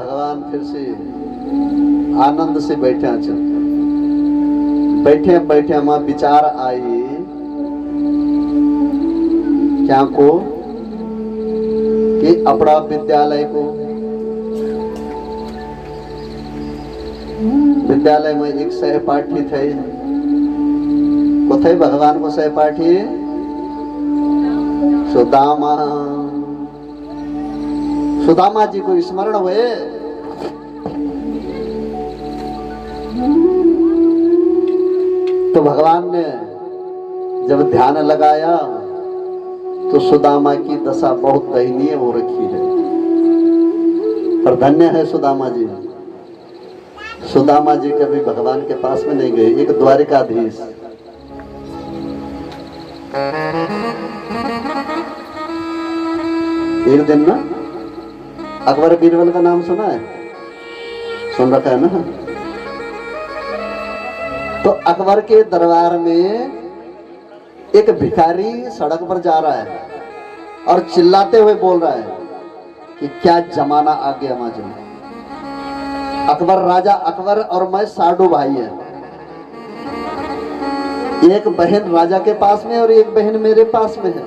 भगवान फिर से आनंद से बैठे चल बैठे बैठे वहां विचार आई क्या को कि अपना विद्यालय को विद्यालय में एक सहपाठी थे को थे भगवान को सहपाठी सुदामा सुदामा जी को स्मरण हुए तो भगवान ने जब ध्यान लगाया तो सुदामा की दशा बहुत दयनीय हो रखी है। पर धन्य है सुदामा जी। सुदामा जी कभी भगवान के पास में नहीं गए। एक द्वारिकाधीश एक दिन ना अकबर बीरबल का नाम सुना है, सुन रखा है ना। तो अकबर के दरबार में एक भिखारी सड़क पर जा रहा है और चिल्लाते हुए बोल रहा है कि क्या जमाना आ गया माजू। अकबर राजा अकबर और मैं साडू भाई है। एक बहन राजा के पास में और एक बहन मेरे पास में है,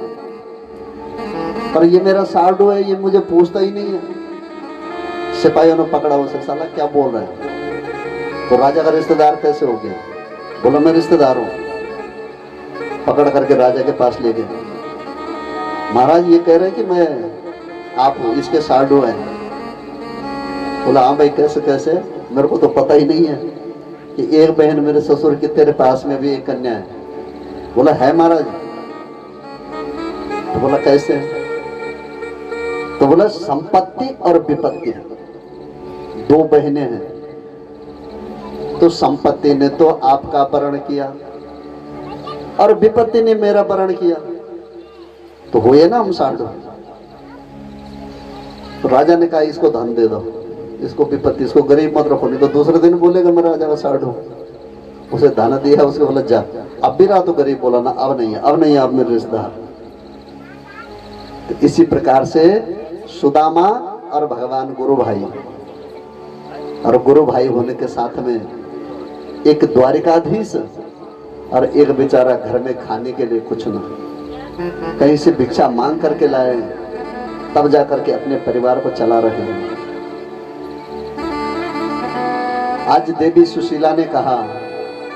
पर ये मेरा साडू है, ये मुझे पूछता ही नहीं है। सिपाहियों ने पकड़ा उसे, साला क्या बोल रहा है। तो राजा का रिश्तेदार कैसे हो गया? बोला मैं रिश्तेदार हूं। पकड़ करके राजा के पास ले गए। महाराज ये कह रहे कि मैं आप इसके साडू हैं। बोला हाँ भाई कैसे कैसे, मेरे को तो पता ही नहीं है कि एक बहन मेरे ससुर की तेरे पास में भी एक कन्या है। बोला है महाराज। तो बोला कैसे? तो बोला संपत्ति और विपत्ति दो बहनें हैं। तो संपत्ति ने तो आपका वर्ण किया और विपत्ति ने मेरा वर्ण किया, तो हुए ना हम साडू। तो राजा ने कहा इसको धन दे दो, इसको विपत्ति, इसको गरीब मत रखो, नहीं तो दूसरे दिन बोलेगा मैं राजा का साडू। उसे धन दिया, उसको बोला जा। अब भी रहा तो गरीब बोला ना, अब नहीं है, अब नहीं है, अब मेरे रिश्तेदार। तो इसी प्रकार से सुदामा और भगवान गुरु भाई, और गुरु भाई होने के साथ में एक द्वारिकाधीश और एक बेचारा घर में खाने के लिए कुछ ना, कहीं से भिक्षा मांग करके लाए, तब जाकर के अपने परिवार को चला रहे हैं। आज देवी सुशीला ने कहा,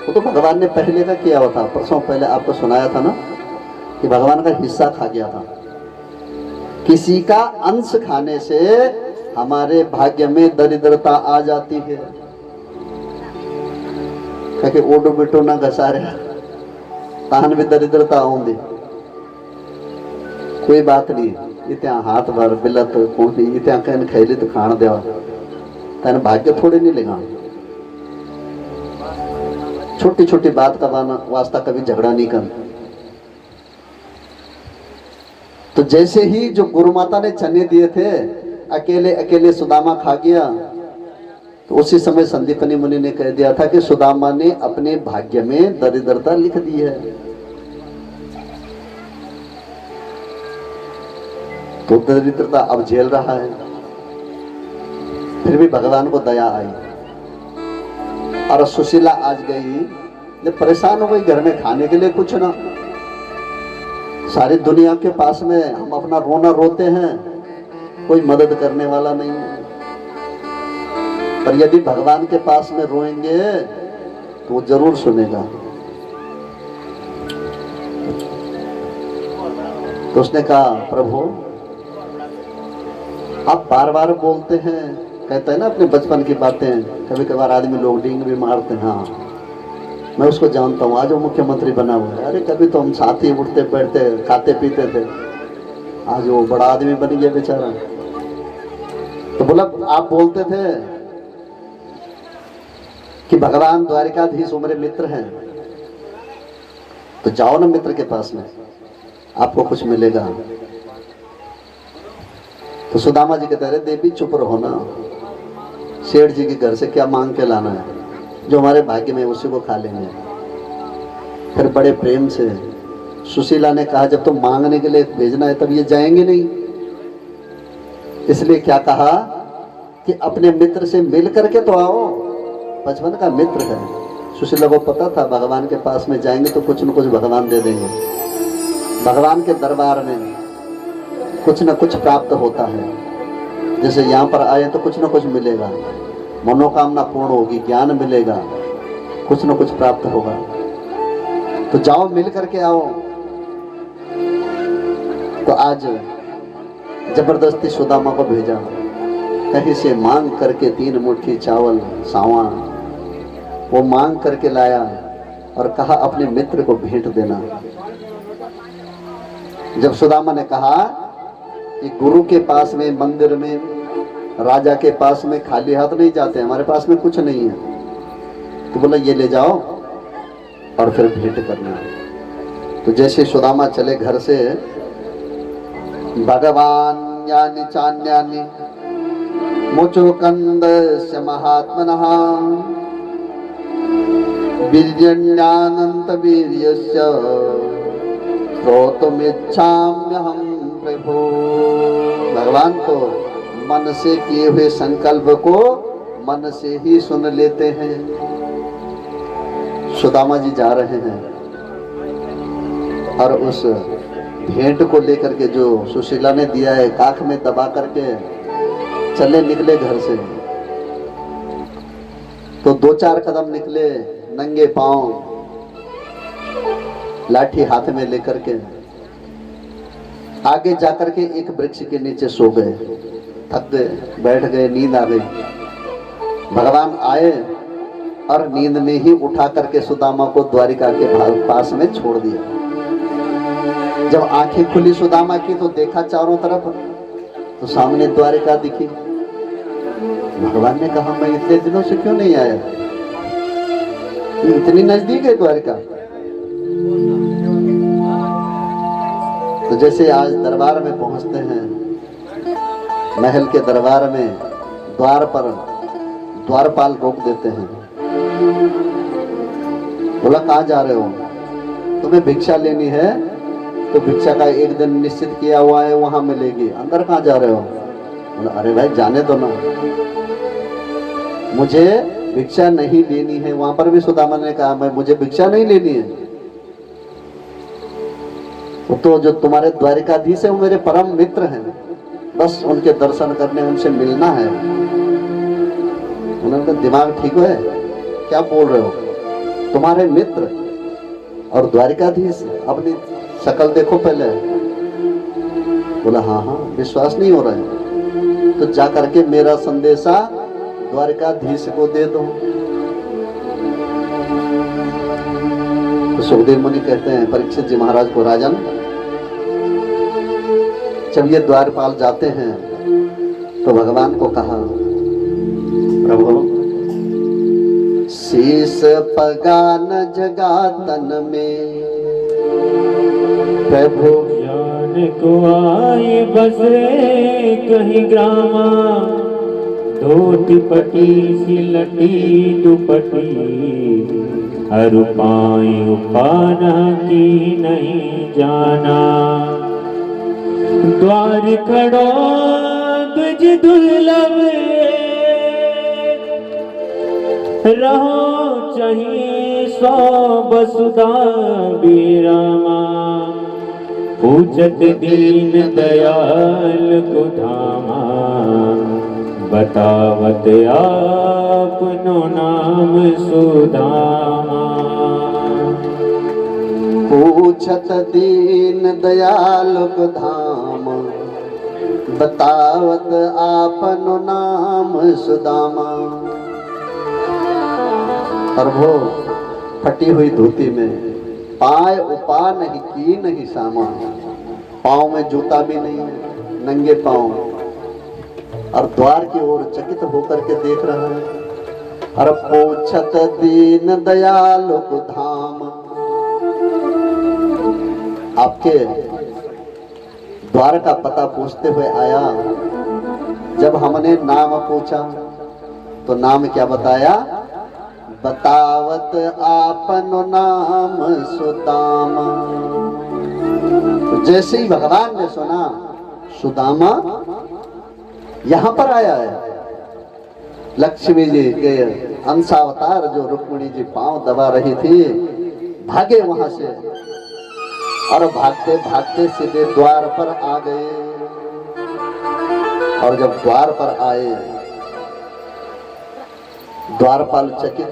वो तो भगवान ने पहले का किया हुआ था, परसों पहले आपको सुनाया था ना कि भगवान का हिस्सा खा गया था। किसी का अंश खाने से हमारे भाग्य में दरिद्रता आ जाती है। कि ओडो बिटो ना घसारे तान भी दरिद्रता आऊंगी। कोई बात नहीं, इतना हाथ भर बिलत कोई इतना कहन खैली तो खान देवा, तेन भाग्य थोड़े नहीं लेगा। छोटी छोटी बात का वास्ता कभी झगड़ा नहीं करना। तो जैसे ही जो गुरु माता ने चने दिए थे, अकेले अकेले सुदामा खा गया। तो उसी समय संदीपनी मुनि ने कह दिया था कि सुदामा ने अपने भाग्य में दरिद्रता लिख दी है। तो दरिद्रता अब झेल रहा है। फिर भी भगवान को दया आई और सुशीला आज गई, जब परेशान हो गई, घर में खाने के लिए कुछ ना, सारी दुनिया के पास में हम अपना रोना रोते हैं, कोई मदद करने वाला नहीं है। पर यदि भगवान के पास में रोएंगे तो वो जरूर सुनेगा। तो उसने कहा प्रभु आप बार बार बोलते हैं, कहते हैं ना अपने बचपन की बातें, कभी कभार आदमी लोग डींग भी मारते हैं। हाँ मैं उसको जानता हूँ, आज वो मुख्यमंत्री बना हुआ है। अरे कभी तो हम साथ ही उठते बैठते खाते पीते थे, आज वो बड़ा आदमी बन गया बेचारा। तो बोला आप बोलते थे कि भगवान द्वारिकाधीश मेरे मित्र हैं, तो जाओ ना मित्र के पास में, आपको कुछ मिलेगा। तो सुदामा जी कहते रहे देवी चुप रहो ना, सेठ जी के घर से क्या मांग के लाना है, जो हमारे भाग्य में उसी को खा लेंगे। फिर बड़े प्रेम से सुशीला ने कहा जब तुम मांगने के लिए भेजना है तब ये जाएंगे नहीं, इसलिए क्या कहा कि अपने मित्र से मिल करके तो आओ, बचपन का मित्र है। सुशीला को पता था भगवान के पास में जाएंगे तो कुछ न कुछ भगवान दे देंगे, भगवान के दरबार में कुछ न कुछ प्राप्त होता है। जैसे यहाँ पर आए तो कुछ न कुछ मिलेगा, मनोकामना पूर्ण होगी, ज्ञान मिलेगा, कुछ न कुछ प्राप्त होगा। तो जाओ मिल करके आओ। तो आज जबरदस्ती सुदामा को भेजा, कहीं से मांग करके 3 मुट्ठी चावल सावा वो मांग करके लाया और कहा अपने मित्र को भेंट देना। जब सुदामा ने कहा कि गुरु के पास में, मंदिर में, राजा के पास में खाली हाथ नहीं जाते, हमारे पास में कुछ नहीं है, तो बोला ये ले जाओ और फिर भेंट करना। तो जैसे सुदामा चले घर से, भगवान यानी चान्यानि मुचुकंदस्य महात्मनः वीर्यण्यांत वीर्यस्य श्रोतुमिच्छाम्यहं प्रभु। भगवान तो मन से किए हुए संकल्प को मन से ही सुन लेते हैं। सुदामा जी जा रहे हैं और उस भेंट को लेकर के जो सुशीला ने दिया है काख में दबा करके चले निकले घर से। तो 2-4 कदम निकले नंगे पांव, लाठी हाथ में लेकर के आगे जाकर के एक वृक्ष के नीचे सो गए। थक गए, बैठ गए, नींद आ गई। भगवान आए और नींद में ही उठा करके सुदामा को द्वारिका के पास में छोड़ दिया। जब आंखें खुली सुदामा की तो देखा चारों तरफ, तो सामने द्वारिका दिखी। भगवान ने कहा मैं इतने दिनों से क्यों नहीं आया, इतनी नजदीक है द्वारिका। तो जैसे आज दरबार में पहुंचते हैं, महल के दरबार में द्वार पर द्वारपाल रोक देते हैं, बोला कहाँ जा रहे हो, तुम्हें भिक्षा लेनी है तो भिक्षा का एक दिन निश्चित किया हुआ है, वहां मिलेगी, अंदर कहाँ जा रहे हो। बोला अरे भाई जाने दो ना, मुझे भिक्षा नहीं लेनी है। वहां पर भी सुदामा ने कहा मैं मुझे भिक्षा नहीं लेनी है, वो तो जो तुम्हारे द्वारिकाधीश है वो मेरे परम मित्र हैं, बस उनके दर्शन करने, उनसे मिलना है। उन्होंने कहा दिमाग ठीक है, क्या बोल रहे हो, तुम्हारे मित्र और द्वारिकाधीश, अपनी शकल देखो पहले। बोला हाँ हाँ विश्वास नहीं हो रहा है, तो जा करके मेरा संदेशा द्वारिकाधीश को दे दो। तो सुखदेव मुनि कहते हैं परीक्षित जी महाराज को, राजन जब ये द्वारपाल जाते हैं तो भगवान को कहा प्रभु शीश पगान जगा तन में, प्रभु जान को आए बसरे कहीं ग्रामा, धोती पटी सिलटी दुपटी, हरु पाई उपाना की नहीं जाना। द्वार खड़ो तुझ दुर्लभ, रहो चाहिए सो बसुधा बीरामा। पूजत दीन दयाल को धामा, बतावत आपनो नाम सुदामा। पूछत दीन दयाल को धाम, बतावत आपनो नाम सुदामा। प्रभु फटी हुई धोती में, पाय उपा नहीं की नहीं सामा, पाँव में जूता भी नहीं है, नंगे पाँव, और द्वार की ओर चकित होकर के देख रहा है। और पूछत दीन दयाल को धाम, आपके द्वार का पता पूछते हुए आया। जब हमने नाम पूछा तो नाम क्या बताया, बतावत आपनो नाम सुदामा। तो जैसे ही भगवान ने सुना सुदामा यहाँ पर आया है, लक्ष्मी जी के अंशावतार जो रुक्मिणी जी पांव दबा रही थी, भागे वहां से और भागते भागते सीधे द्वार पर आ गए। और जब द्वार पर आए, द्वारपाल चकित,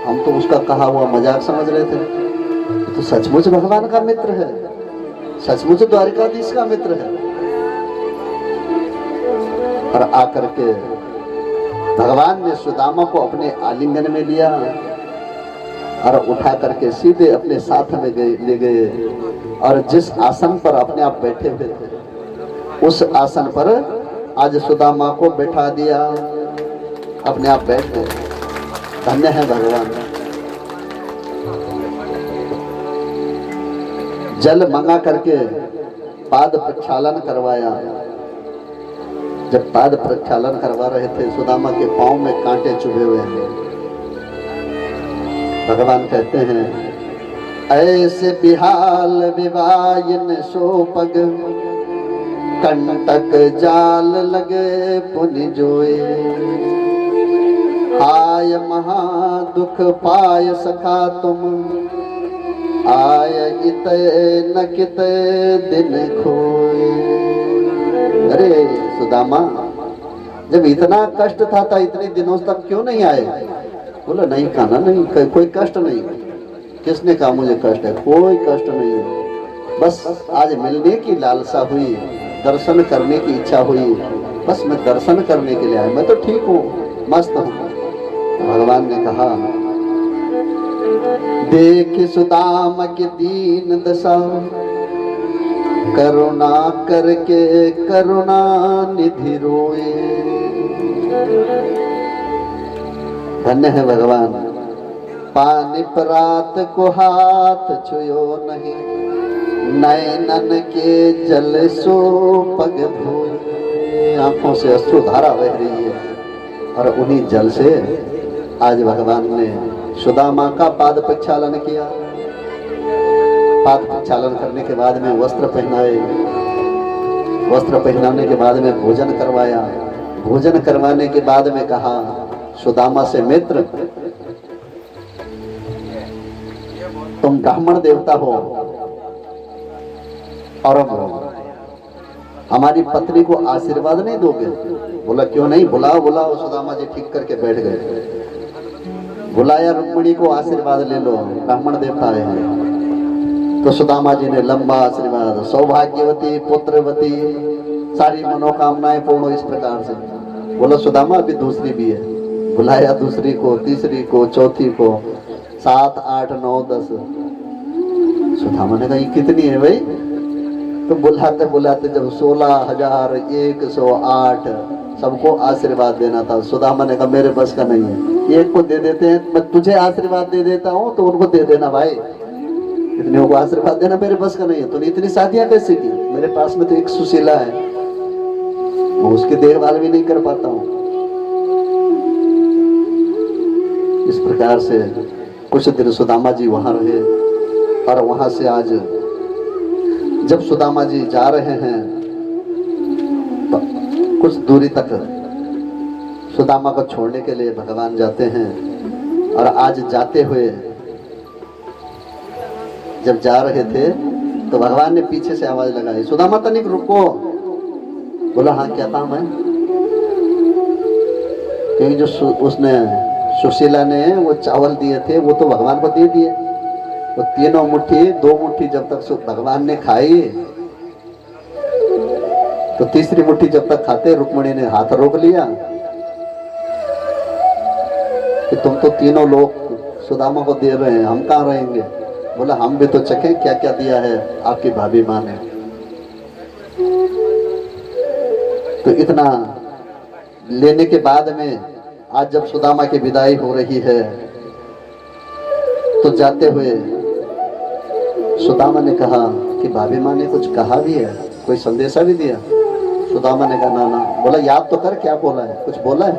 हम तो उसका कहा हुआ मजाक समझ रहे थे, तो सचमुच भगवान का मित्र है, सचमुच द्वारिकाधीश का मित्र है। और आकर के भगवान ने सुदामा को अपने आलिंगन में लिया और उठा करके सीधे अपने साथ में ले गए। और जिस आसन पर अपने आप बैठे हुए थे, उस आसन पर आज सुदामा को बैठा दिया, अपने आप बैठ गए। धन्य है भगवान। जल मंगा करके पाद प्रक्षालन करवाया। जब पाद प्रक्षालन करवा रहे थे, सुदामा के पांव में कांटे चुभे हुए हैं। भगवान कहते हैं, ऐसे बिहाल विवायन सोपग, कंटक जाल लगे पुनि जोए। आय महा दुख पाय सखा तुम, आय इतय न कितय दिन खोए। अरे सुदामा, जब इतना कष्ट था इतने दिनों तक क्यों नहीं आए? बोला नहीं कान्हा, नहीं, कोई कष्ट नहीं। किसने कहा मुझे कष्ट है? कोई कष्ट नहीं है, बस आज मिलने की लालसा हुई, दर्शन करने की इच्छा हुई, बस मैं दर्शन करने के लिए आया, मैं तो ठीक हूँ, मस्त हूँ। भगवान ने कहा, देख सुदामा की दीन दशा, करुणा करके करुणा निधि रोए। धन्य है भगवान। पानी परात को हाथ छुयो नहीं, नैनन के जल सो पग धोए। आंखों से अश्रुधारा बह रही है और उन्हीं जल से आज भगवान ने सुदामा का पाद प्रक्षालन किया। पाद प्रक्षालन करने के बाद में वस्त्र पहनाए, वस्त्र पहनाने के बाद में भोजन करवाया। भोजन करवाने के बाद में कहा सुदामा से, मित्र तुम ब्राह्मण देवता हो और हमारी पत्नी को आशीर्वाद नहीं दोगे? बोला क्यों नहीं, बुलाओ बुलाओ। सुदामा जी ठीक करके बैठ गए। बुलाया, रुक्मिणी को आशीर्वाद ले लो, ब्राह्मण देवता है। तो सुदामा जी ने लंबा आशीर्वाद, सौभाग्यवती पुत्रवती, सारी मनोकामनाएं पूर्ण, इस प्रकार से बोला। सुदामा अभी दूसरी भी है। बुलाया दूसरी को, तीसरी को, चौथी को, 7, 8, 9, 10। सुदामा ने कहा ये कितनी है भाई? तो बुलाते बुलाते जब 16,108 सबको आशीर्वाद देना था, सुदामा ने कहा मेरे बस का नहीं है, एक को दे देते हैं, मैं तुझे आशीर्वाद दे देता हूँ तो उनको दे देना भाई, इतने को आशीर्वाद देना मेरे बस का नहीं है। तूने इतनी शादियां कैसे की? मेरे पास में तो एक सुशीला है, वो उसकी देखभाल भी नहीं कर पाता हूँ। इस प्रकार से कुछ दिन सुदामा जी वहां रहे और वहां से आज जब सुदामा जी जा रहे हैं तो कुछ दूरी तक सुदामा को छोड़ने के लिए भगवान जाते हैं। और आज जाते हुए जब जा रहे थे तो भगवान ने पीछे से आवाज लगाई, सुदामा तनिक रुको। बोला हाँ क्या काम है? क्योंकि जो उसने सुशीला ने वो चावल दिए थे वो तो भगवान को दे दिए, वो तीनों मुट्ठी 2 मुट्ठी जब तक भगवान ने खाई तो तीसरी मुट्ठी जब तक खाते रुक्मिणी ने हाथ रोक लिया कि तुम तो तीनों लोग सुदामा को दे रहे हैं, हम कहाँ रहेंगे? बोला हम भी तो चखें क्या क्या दिया है आपकी भाभी माँ ने। तो इतना लेने के बाद में आज जब सुदामा की विदाई हो रही है तो जाते हुए सुदामा ने कहा कि भाभी माँ ने कुछ कहा भी है, कोई संदेशा भी दिया? सुदामा ने कहा ना ना। बोला याद तो कर क्या बोला है, कुछ बोला है?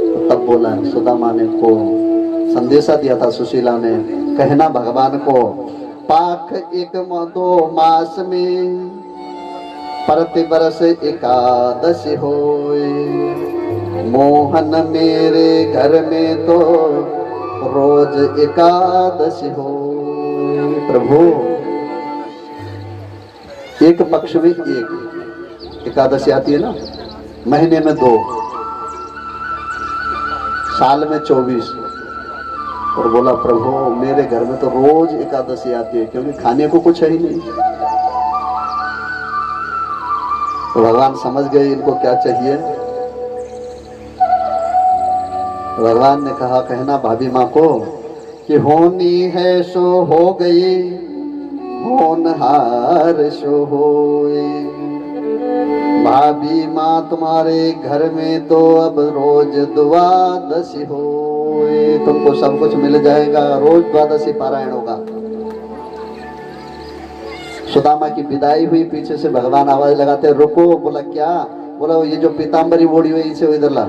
तो तब बोला है सुदामा ने को संदेशा दिया था सुशीला ने, कहना भगवान को, पाख 1 मास में प्रति बरस 11 होए, मोहन मेरे घर में तो रोज एकादशी हो। प्रभु एक पक्ष में एक एकादशी आती है ना, महीने में 2, साल में 24। और बोला प्रभु मेरे घर में तो रोज एकादशी आती है, क्योंकि खाने को कुछ है ही नहीं। तो भगवान समझ गए इनको क्या चाहिए। भगवान ने कहा, कहना भाभी माँ को कि होनी है सो हो गई, होनहार सो होए। भाभी माँ तुम्हारे घर में तो अब रोज द्वादशी होए। तुमको सब कुछ मिल जाएगा, रोज द्वादशी पारायण होगा। सुदामा की विदाई हुई, पीछे से भगवान आवाज लगाते रुको। बोला क्या? बोला ये जो पीताम्बरी ओढ़ी हुई इसे इधर ला।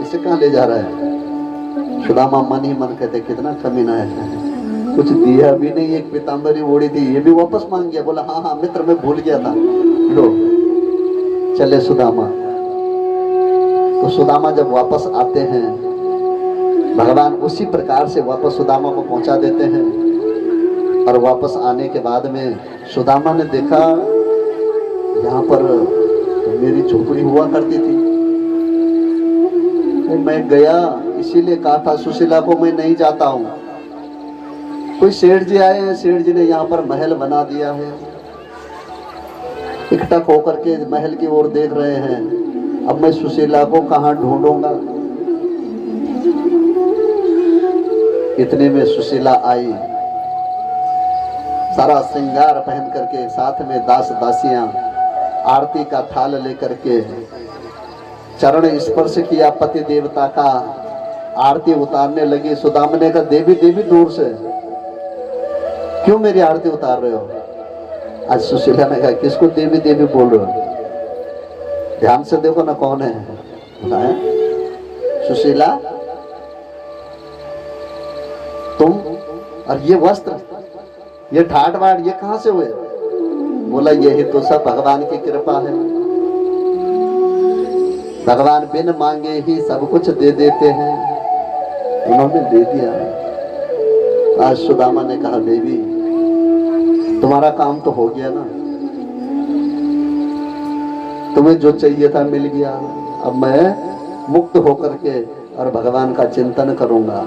इसे कहाँ ले जा रहा है? सुदामा मन ही मन कहते कितना कमीना है, कुछ दिया भी नहीं, एक पीताम्बरी ओढ़ी थी ये भी वापस मांग गया। बोला हाँ हाँ मित्र मैं भूल गया था, लो। चले सुदामा। तो सुदामा जब वापस आते हैं, भगवान उसी प्रकार से वापस सुदामा को पहुंचा देते हैं। और वापस आने के बाद में सुदामा ने देखा यहाँ पर मेरी झोपड़ी हुआ करती थी, मैं गया, इसीलिए कहा था सुशीला को मैं नहीं जाता हूँ। कोई सेठ जी आए हैं, सेठ जी ने यहाँ पर महल बना दिया है। इकट्ठा होकर के महल की ओर देख रहे हैं। अब मैं सुशीला को कहाँ ढूंढूंगा। इतने में सुशीला आई, सारा श्रृंगार पहन करके, साथ में दास दासियां आरती का थाल लेकर के, चरण स्पर्श किया पति देवता का, आरती उतारने लगी। सुदामा ने कहा देवी देवी दूर से क्यों मेरी आरती उतार रहे हो? आज सुशीला ने कहा किसको देवी देवी बोल रहे हो? ध्यान से देखो ना कौन है। बताए सुशीला तुम, और ये वस्त्र, ये ठाट बाट ये कहां से हुए? बोला यही तो सब भगवान की कृपा है। भगवान बिन मांगे ही सब कुछ दे देते हैं, उन्होंने दे दिया। आज सुदामा ने कहा देवी तुम्हारा काम तो हो गया ना, तुम्हें जो चाहिए था मिल गया। अब मैं मुक्त होकर के और भगवान का चिंतन करूंगा।